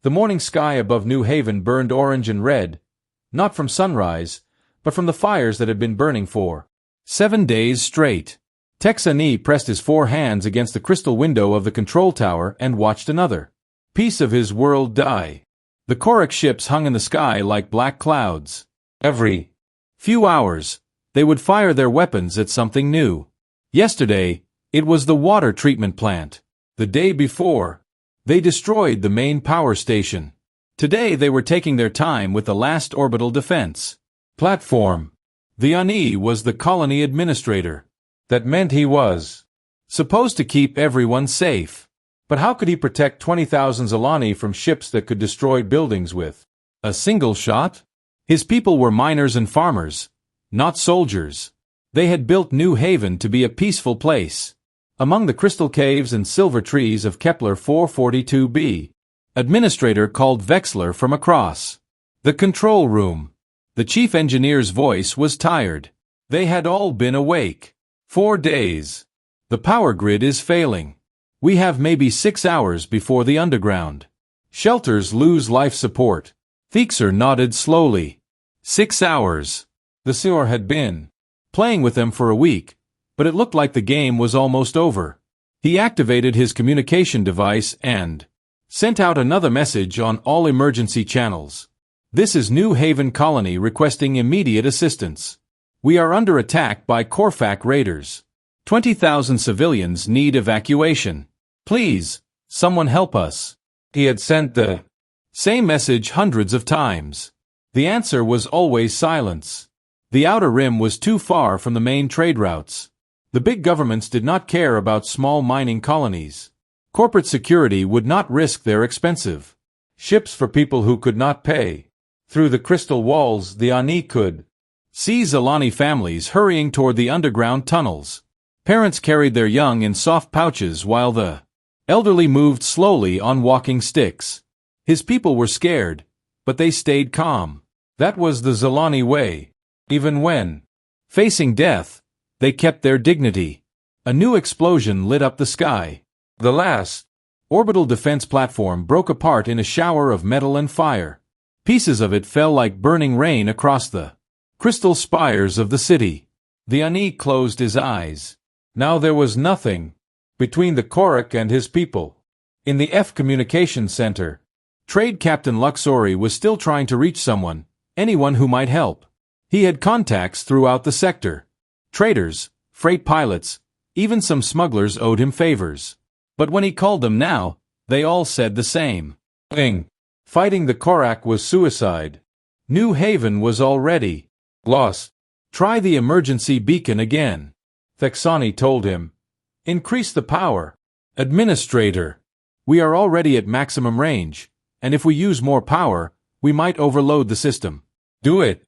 The morning sky above New Haven burned orange and red, not from sunrise, but from the fires that had been burning for 7 days straight. Texani pressed his 4 hands against the crystal window of the control tower and watched another piece of his world die. The Orc ships hung in the sky like black clouds. Every few hours, they would fire their weapons at something new. Yesterday, it was the water treatment plant. The day before, they destroyed the main power station. Today they were taking their time with the last orbital defense platform. The Ani was the colony administrator. That meant he was supposed to keep everyone safe. But how could he protect 20,000 Zalani from ships that could destroy buildings with a single shot? His people were miners and farmers, not soldiers. They had built New Haven to be a peaceful place. Among the crystal caves and silver trees of Kepler 442b, administrator called Vexler from across the control room. The chief engineer's voice was tired. They had all been awake 4 days. The power grid is failing. We have maybe 6 hours before the underground shelters lose life support. Thixer nodded slowly. 6 hours. The Seor had been playing with them for a week, but it looked like the game was almost over. He activated his communication device and sent out another message on all emergency channels. This is New Haven Colony requesting immediate assistance. We are under attack by Corfac raiders. 20,000 civilians need evacuation. Please, someone help us. He had sent the same message hundreds of times. The answer was always silence. The outer rim was too far from the main trade routes. The big governments did not care about small mining colonies. Corporate security would not risk their expensive ships for people who could not pay. Through the crystal walls, the Ani could see Zalani families hurrying toward the underground tunnels. Parents carried their young in soft pouches while the elderly moved slowly on walking sticks. His people were scared, but they stayed calm. That was the Zalani way. Even when facing death, they kept their dignity. A new explosion lit up the sky. The last orbital defense platform broke apart in a shower of metal and fire. Pieces of it fell like burning rain across the crystal spires of the city. The Ani closed his eyes. Now there was nothing between the Korak and his people. In the F Communication Center, Trade Captain Luxori was still trying to reach someone, anyone who might help. He had contacts throughout the sector. Traders, freight pilots, even some smugglers owed him favors. But when he called them now, they all said the same thing. Fighting the Korak was suicide. New Haven was already lost. Try the emergency beacon again. Thexani told him. Increase the power. Administrator. We are already at maximum range, and if we use more power, we might overload the system. Do it.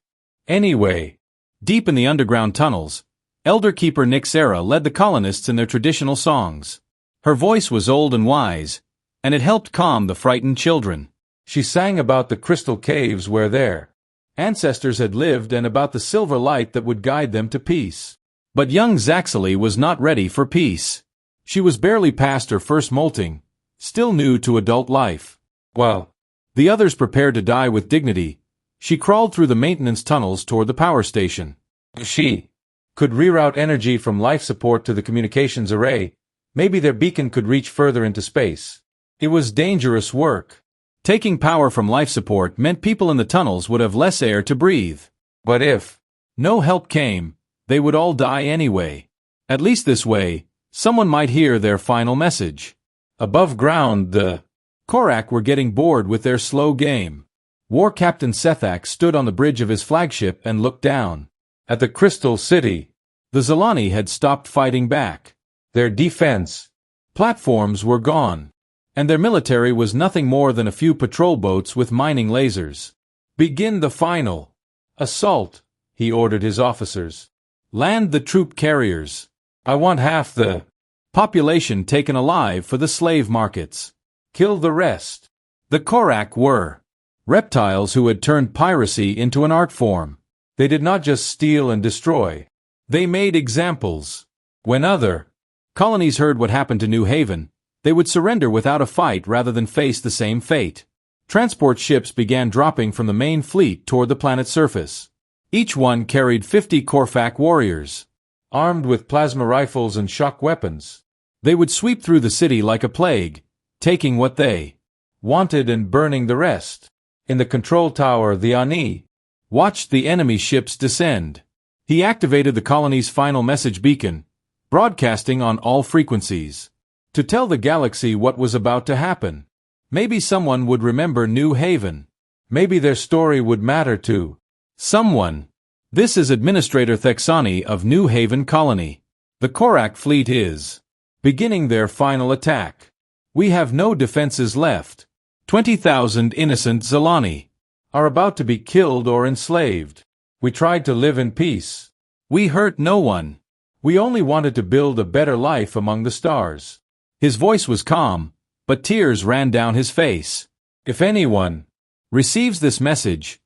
Anyway. Deep in the underground tunnels, Elder Keeper Nixera led the colonists in their traditional songs. Her voice was old and wise, and it helped calm the frightened children. She sang about the crystal caves where their ancestors had lived and about the silver light that would guide them to peace. But young Zaxley was not ready for peace. She was barely past her first molting, still new to adult life. While the others prepared to die with dignity, she crawled through the maintenance tunnels toward the power station. She could reroute energy from life support to the communications array. Maybe their beacon could reach further into space. It was dangerous work. Taking power from life support meant people in the tunnels would have less air to breathe. But if no help came, they would all die anyway. At least this way, someone might hear their final message. Above ground, the Korak were getting bored with their slow game. War Captain Sethak stood on the bridge of his flagship and looked down. At the Crystal City, the Zalani had stopped fighting back. Their defense platforms were gone, and their military was nothing more than a few patrol boats with mining lasers. Begin the final assault, he ordered his officers. Land the troop carriers. I want half the population taken alive for the slave markets. Kill the rest. The Korak were reptiles who had turned piracy into an art form. They did not just steal and destroy. They made examples. When other colonies heard what happened to New Haven, they would surrender without a fight rather than face the same fate. Transport ships began dropping from the main fleet toward the planet's surface. Each one carried 50 Korvac warriors, armed with plasma rifles and shock weapons. They would sweep through the city like a plague, taking what they wanted and burning the rest. In the control tower, the Ani watched the enemy ships descend. He activated the colony's final message beacon, broadcasting on all frequencies, to tell the galaxy what was about to happen. Maybe someone would remember New Haven. Maybe their story would matter to someone. This is Administrator Thexani of New Haven Colony. The Korak fleet is beginning their final attack. We have no defenses left. 20,000 innocent Zalani are about to be killed or enslaved. We tried to live in peace. We hurt no one. We only wanted to build a better life among the stars. His voice was calm, but tears ran down his face. If anyone receives this message,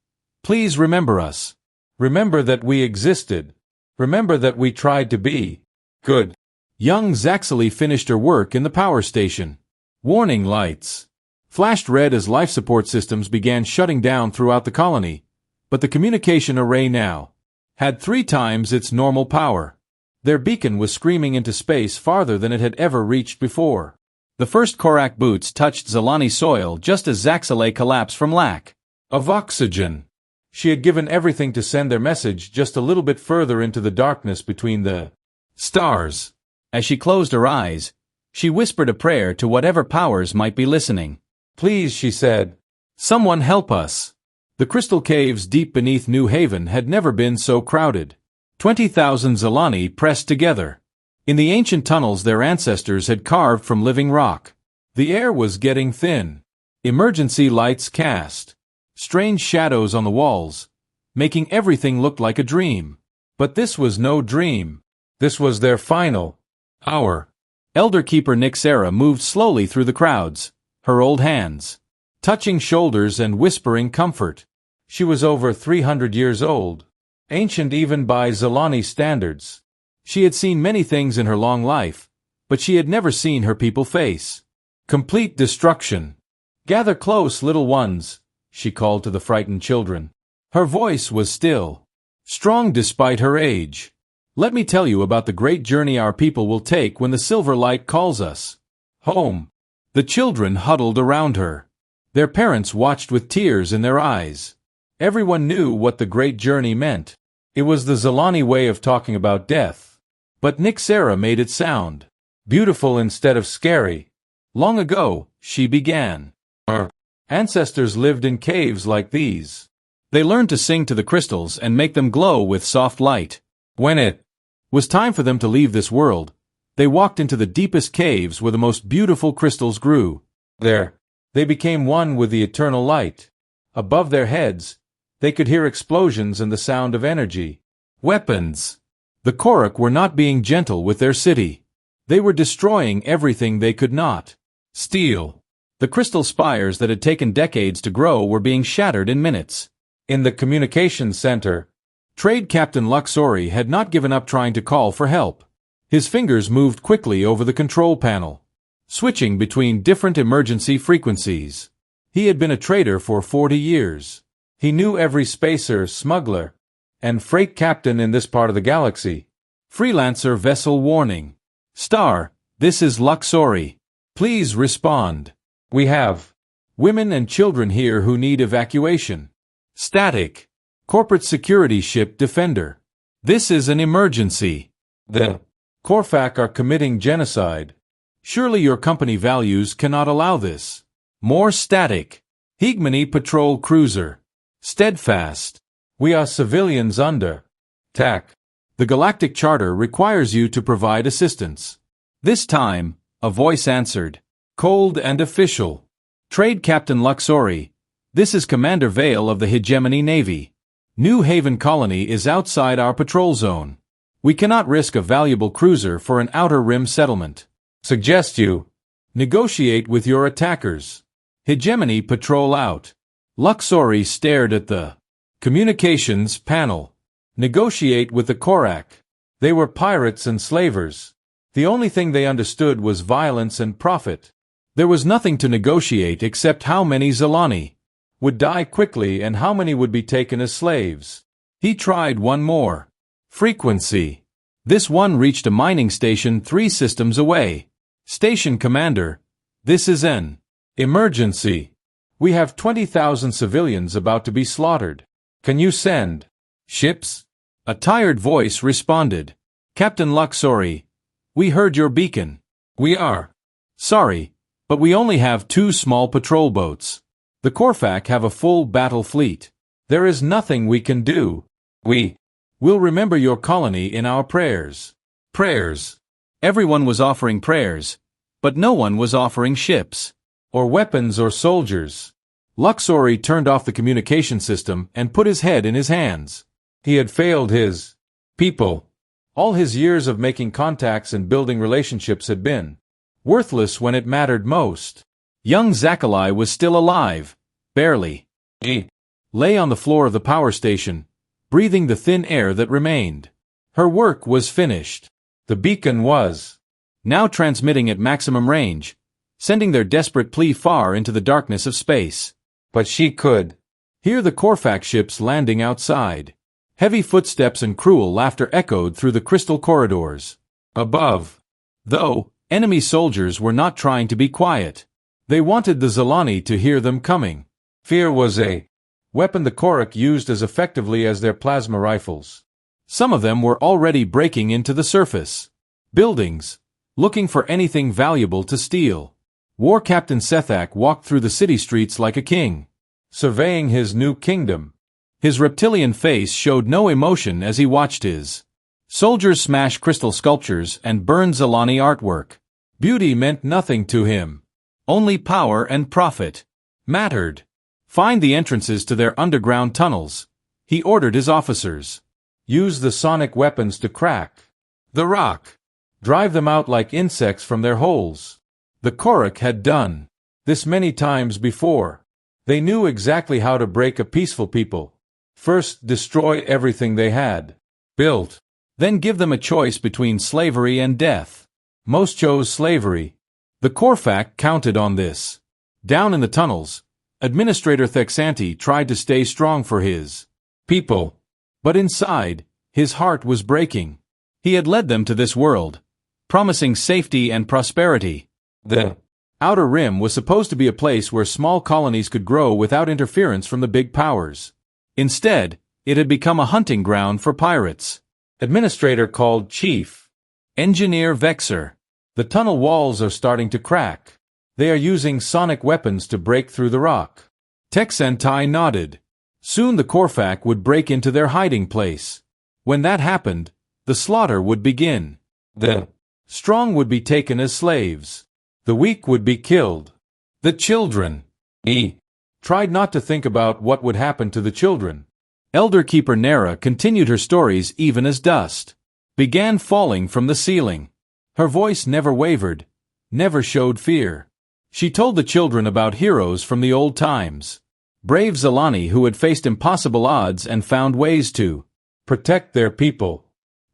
please remember us. Remember that we existed. Remember that we tried to be good. Young Zaxley finished her work in the power station. Warning lights flashed red as life support systems began shutting down throughout the colony, but the communication array now had 3 times its normal power. Their beacon was screaming into space farther than it had ever reached before. The first Korak boots touched Zalani soil just as Zaxley collapsed from lack of oxygen. She had given everything to send their message just a little bit further into the darkness between the stars. As she closed her eyes, she whispered a prayer to whatever powers might be listening. Please, she said, someone help us. The crystal caves deep beneath New Haven had never been so crowded. 20,000 Zalani pressed together. In the ancient tunnels their ancestors had carved from living rock. The air was getting thin. Emergency lights cast strange shadows on the walls, making everything look like a dream. But this was no dream. This was their final hour. Elder Keeper Nixera moved slowly through the crowds, her old hands touching shoulders and whispering comfort. She was over 300 years old, ancient even by Zalani standards. She had seen many things in her long life, but she had never seen her people face complete destruction. Gather close, little ones, she called to the frightened children. Her voice was still strong despite her age. Let me tell you about the great journey our people will take when the silver light calls us home. The children huddled around her. Their parents watched with tears in their eyes. Everyone knew what the great journey meant. It was the Zalani way of talking about death. But Nixera made it sound beautiful instead of scary. Long ago, she began. Our ancestors lived in caves like these. They learned to sing to the crystals and make them glow with soft light. When it was time for them to leave this world, they walked into the deepest caves where the most beautiful crystals grew. There, they became one with the eternal light. Above their heads, they could hear explosions and the sound of energy. Weapons. The Korak were not being gentle with their city. They were destroying everything they could not steal. The crystal spires that had taken decades to grow were being shattered in minutes. In the communications center, Trade Captain Luxori had not given up trying to call for help. His fingers moved quickly over the control panel, switching between different emergency frequencies. He had been a trader for 40 years. He knew every spacer, smuggler, and freight captain in this part of the galaxy. Freelancer vessel warning. Star, this is Luxori. Please respond. We have women and children here who need evacuation. Static. Corporate security ship Defender. This is an emergency. The Korvac are committing genocide. Surely your company values cannot allow this. More static. Hegemony patrol cruiser. Steadfast. We are civilians under attack. The Galactic Charter requires you to provide assistance. This time, a voice answered. Cold and official. Trade Captain Luxori. This is Commander Vale of the Hegemony Navy. New Haven Colony is outside our patrol zone. We cannot risk a valuable cruiser for an outer rim settlement. Suggest you negotiate with your attackers. Hegemony patrol out. Luxori stared at the communications panel. Negotiate with the Korak. They were pirates and slavers. The only thing they understood was violence and profit. There was nothing to negotiate except how many Zalani would die quickly and how many would be taken as slaves. He tried one more. Frequency. This one reached a mining station 3 systems away. Station Commander, this is an emergency. We have 20,000 civilians about to be slaughtered. Can you send ships? A tired voice responded. Captain Luxori, we heard your beacon. We are sorry, but we only have 2 small patrol boats. The Corfac have a full battle fleet. There is nothing we can do. We will remember your colony in our prayers. Prayers. Everyone was offering prayers, but no one was offering ships, or weapons or soldiers. Luxori turned off the communication system and put his head in his hands. He had failed his people. All his years of making contacts and building relationships had been worthless when it mattered most. Young Zakalai was still alive, barely. He lay on the floor of the power station, breathing the thin air that remained. Her work was finished. The beacon was now transmitting at maximum range, sending their desperate plea far into the darkness of space. But she could hear the Corfac ships landing outside. Heavy footsteps and cruel laughter echoed through the crystal corridors. Above, though, enemy soldiers were not trying to be quiet. They wanted the Zalani to hear them coming. Fear was a weapon the Korak used as effectively as their plasma rifles. Some of them were already breaking into the surface buildings, looking for anything valuable to steal. War Captain Sethak walked through the city streets like a king, surveying his new kingdom. His reptilian face showed no emotion as he watched his soldiers smash crystal sculptures and burn Zalani artwork. Beauty meant nothing to him. Only power and profit mattered. Find the entrances to their underground tunnels, he ordered his officers. Use the sonic weapons to crack the rock. Drive them out like insects from their holes. The Korak had done this many times before. They knew exactly how to break a peaceful people. First, destroy everything they had built. Then give them a choice between slavery and death. Most chose slavery. The Corfac counted on this. Down in the tunnels, Administrator Thexanti tried to stay strong for his people. But inside, his heart was breaking. He had led them to this world, promising safety and prosperity. The Outer Rim was supposed to be a place where small colonies could grow without interference from the big powers. Instead, it had become a hunting ground for pirates. Administrator called Chief Engineer Vexer. The tunnel walls are starting to crack. They are using sonic weapons to break through the rock. Texentai nodded. Soon the Corfac would break into their hiding place. When that happened, the slaughter would begin. The strong would be taken as slaves. The weak would be killed. The children. He tried not to think about what would happen to the children. Elder Keeper Nera continued her stories even as dust began falling from the ceiling. Her voice never wavered, never showed fear. She told the children about heroes from the old times. Brave Zalani who had faced impossible odds and found ways to protect their people.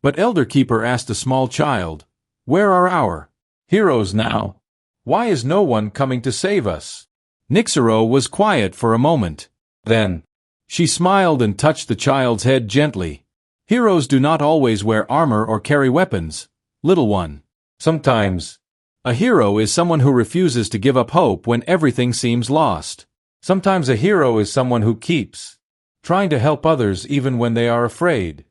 But Elder Keeper asked a small child, "Where are our heroes now? Why is no one coming to save us?" Nixero was quiet for a moment. Then, she smiled and touched the child's head gently. "Heroes do not always wear armor or carry weapons, little one. Sometimes, a hero is someone who refuses to give up hope when everything seems lost. Sometimes a hero is someone who keeps trying to help others even when they are afraid."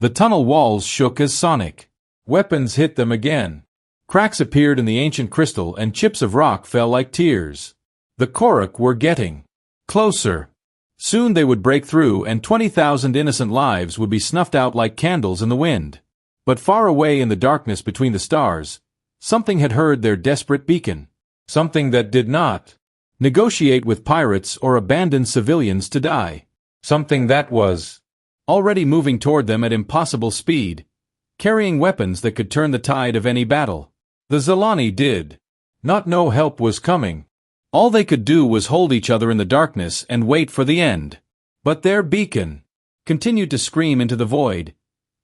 The tunnel walls shook as sonic weapons hit them again. Cracks appeared in the ancient crystal and chips of rock fell like tears. The Korak were getting closer. Soon they would break through and 20,000 innocent lives would be snuffed out like candles in the wind. But far away in the darkness between the stars, something had heard their desperate beacon. Something that did not negotiate with pirates or abandon civilians to die. Something that was already moving toward them at impossible speed, carrying weapons that could turn the tide of any battle. The Zalani did not know help was coming. All they could do was hold each other in the darkness and wait for the end. But their beacon continued to scream into the void,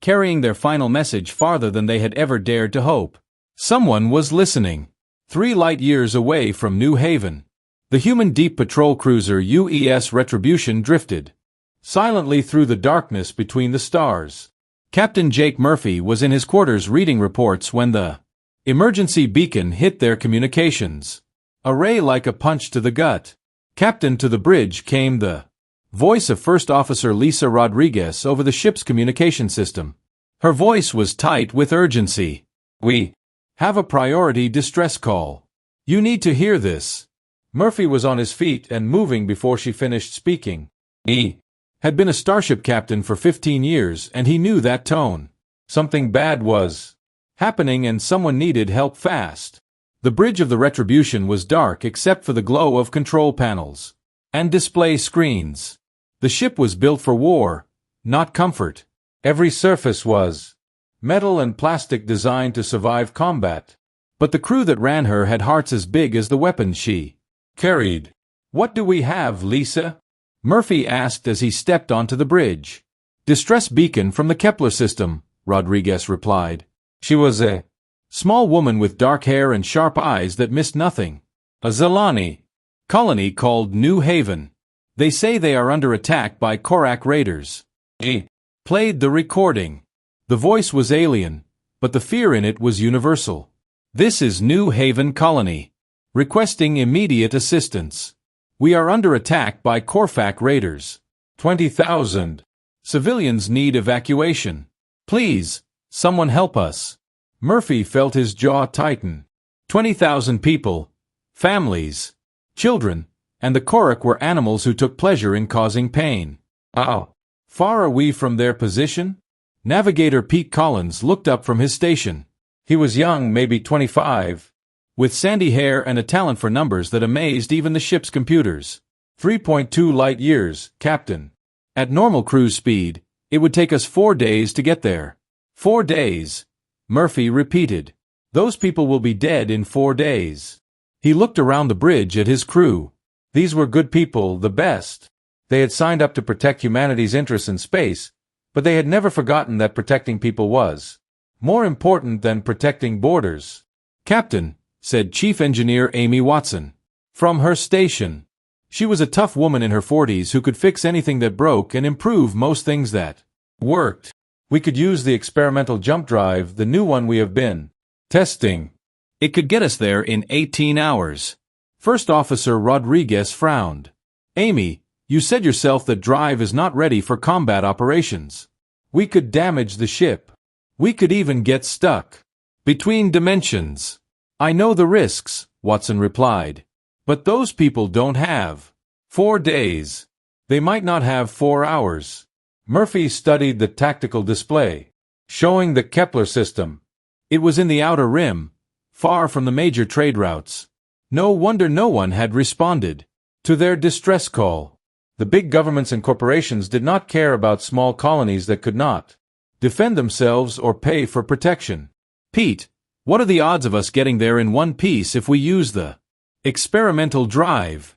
carrying their final message farther than they had ever dared to hope. Someone was listening. 3 light-years away from New Haven. The human deep patrol cruiser UES Retribution drifted silently through the darkness between the stars. Captain Jake Murphy was in his quarters reading reports when the emergency beacon hit their communications. A ray like a punch to the gut. "Captain, to the bridge," came the voice of First Officer Lisa Rodriguez over the ship's communication system. Her voice was tight with urgency. "We have a priority distress call. You need to hear this." Murphy was on his feet and moving before she finished speaking. He had been a starship captain for 15 years, and he knew that tone. Something bad was happening and someone needed help fast. The bridge of the Retribution was dark except for the glow of control panels and display screens. The ship was built for war, not comfort. Every surface was metal and plastic designed to survive combat. But the crew that ran her had hearts as big as the weapons she carried. "What do we have, Lisa?" Murphy asked as he stepped onto the bridge. "Distress beacon from the Kepler system," Rodriguez replied. She was a small woman with dark hair and sharp eyes that missed nothing. "A Zalani colony called New Haven. They say they are under attack by Korak raiders." He played the recording. The voice was alien, but the fear in it was universal. "This is New Haven Colony. Requesting immediate assistance. We are under attack by Korak raiders. 20,000 civilians need evacuation. Please, someone help us." Murphy felt his jaw tighten. 20,000 people, families, children, and the Korak were animals who took pleasure in causing pain. How far are we from their position? Navigator Pete Collins looked up from his station. He was young, maybe 25, with sandy hair and a talent for numbers that amazed even the ship's computers. 3.2 light-years, Captain. At normal cruise speed, it would take us 4 days to get there. 4 days, Murphy repeated. Those people will be dead in 4 days. He looked around the bridge at his crew. These were good people, the best. They had signed up to protect humanity's interests in space, but they had never forgotten that protecting people was more important than protecting borders. "Captain," said Chief Engineer Amy Watson, from her station. She was a tough woman in her 40s who could fix anything that broke and improve most things that worked. "We could use the experimental jump drive, the new one we have been testing. It could get us there in 18 hours. First Officer Rodriguez frowned. "Amy, you said yourself that drive is not ready for combat operations. We could damage the ship. We could even get stuck between dimensions." "I know the risks," Watson replied. "But those people don't have 4 days. They might not have 4 hours. Murphy studied the tactical display, showing the Kepler system. It was in the outer rim, far from the major trade routes. No wonder no one had responded to their distress call. The big governments and corporations did not care about small colonies that could not defend themselves or pay for protection. "Pete, what are the odds of us getting there in one piece if we use the experimental drive?"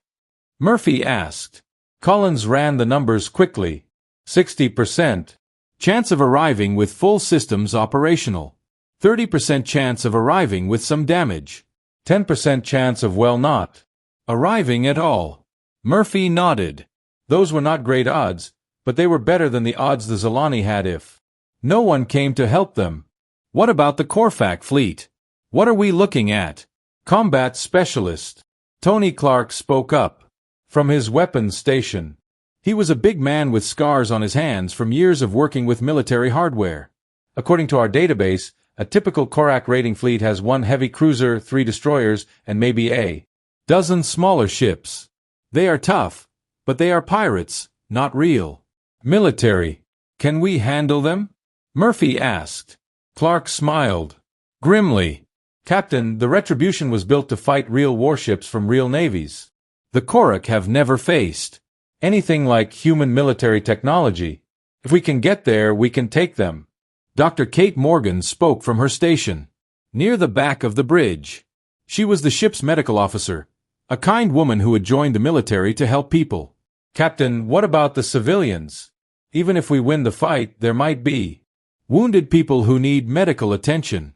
Murphy asked. Collins ran the numbers quickly. 60% chance of arriving with full systems operational. 30% chance of arriving with some damage. 10% chance of not arriving at all. Murphy nodded. Those were not great odds, but they were better than the odds the Zalani had if no one came to help them. "What about the Korak fleet? What are we looking at?" Combat Specialist Tony Clark spoke up from his weapons station. He was a big man with scars on his hands from years of working with military hardware. "According to our database, a typical Korak raiding fleet has 1 heavy cruiser, 3 destroyers, and maybe a dozen smaller ships. They are tough, but they are pirates, not real military. Can we handle them?" Murphy asked. Clark smiled grimly. "Captain, the Retribution was built to fight real warships from real navies. The Korak have never faced anything like human military technology. If we can get there, we can take them." Dr. Kate Morgan spoke from her station, near the back of the bridge. She was the ship's medical officer, a kind woman who had joined the military to help people. "Captain, what about the civilians? Even if we win the fight, there might be wounded people who need medical attention.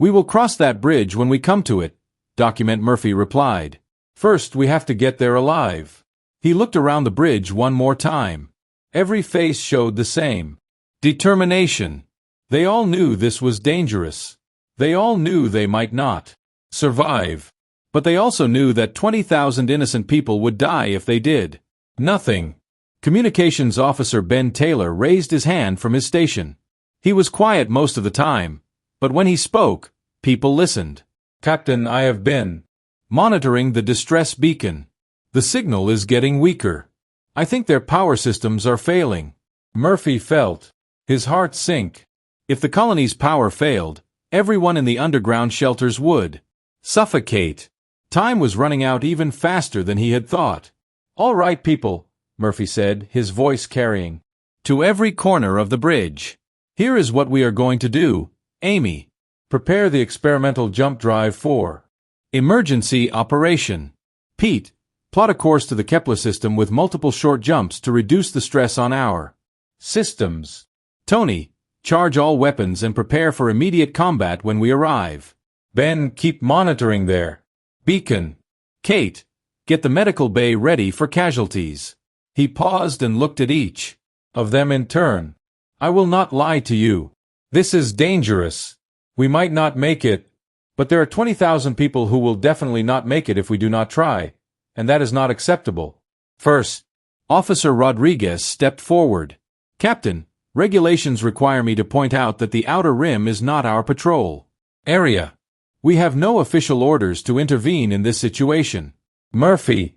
We will cross that bridge when we come to it, Document Murphy replied. First, we have to get there alive. He looked around the bridge one more time. Every face showed the same determination. They all knew this was dangerous. They all knew they might not survive. But they also knew that 20,000 innocent people would die if they did nothing. Communications Officer Ben Taylor raised his hand from his station. He was quiet most of the time, but when he spoke, people listened. Captain, I have been monitoring the distress beacon. The signal is getting weaker. I think their power systems are failing. Murphy felt his heart sink. If the colony's power failed, everyone in the underground shelters would suffocate. Time was running out even faster than he had thought. All right, people, Murphy said, his voice carrying to every corner of the bridge. Here is what we are going to do. Amy, prepare the experimental jump drive for emergency operation. Pete, plot a course to the Kepler system with multiple short jumps to reduce the stress on our systems. Tony, charge all weapons and prepare for immediate combat when we arrive. Ben, keep monitoring their beacon. Kate, get the medical bay ready for casualties. He paused and looked at each of them in turn. I will not lie to you. This is dangerous. We might not make it, but there are 20,000 people who will definitely not make it if we do not try, and that is not acceptable. First, Officer Rodriguez stepped forward. Captain, regulations require me to point out that the outer rim is not our patrol area. We have no official orders to intervene in this situation. Murphy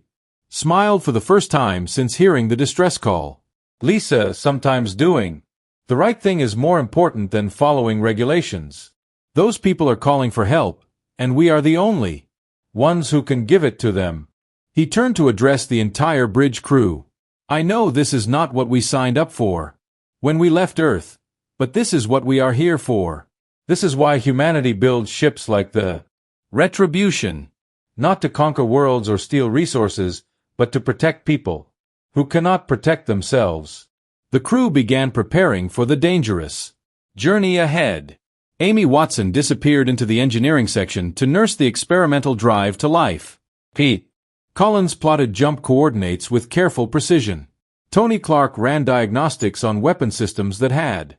smiled for the first time since hearing the distress call. Lisa, sometimes doing the right thing is more important than following regulations. Those people are calling for help, and we are the only ones who can give it to them. He turned to address the entire bridge crew. I know this is not what we signed up for when we left Earth, but this is what we are here for. This is why humanity builds ships like the Retribution, not to conquer worlds or steal resources, but to protect people who cannot protect themselves. The crew began preparing for the dangerous journey ahead. Amy Watson disappeared into the engineering section to nurse the experimental drive to life. Pete Collins plotted jump coordinates with careful precision. Tony Clark ran diagnostics on weapon systems that had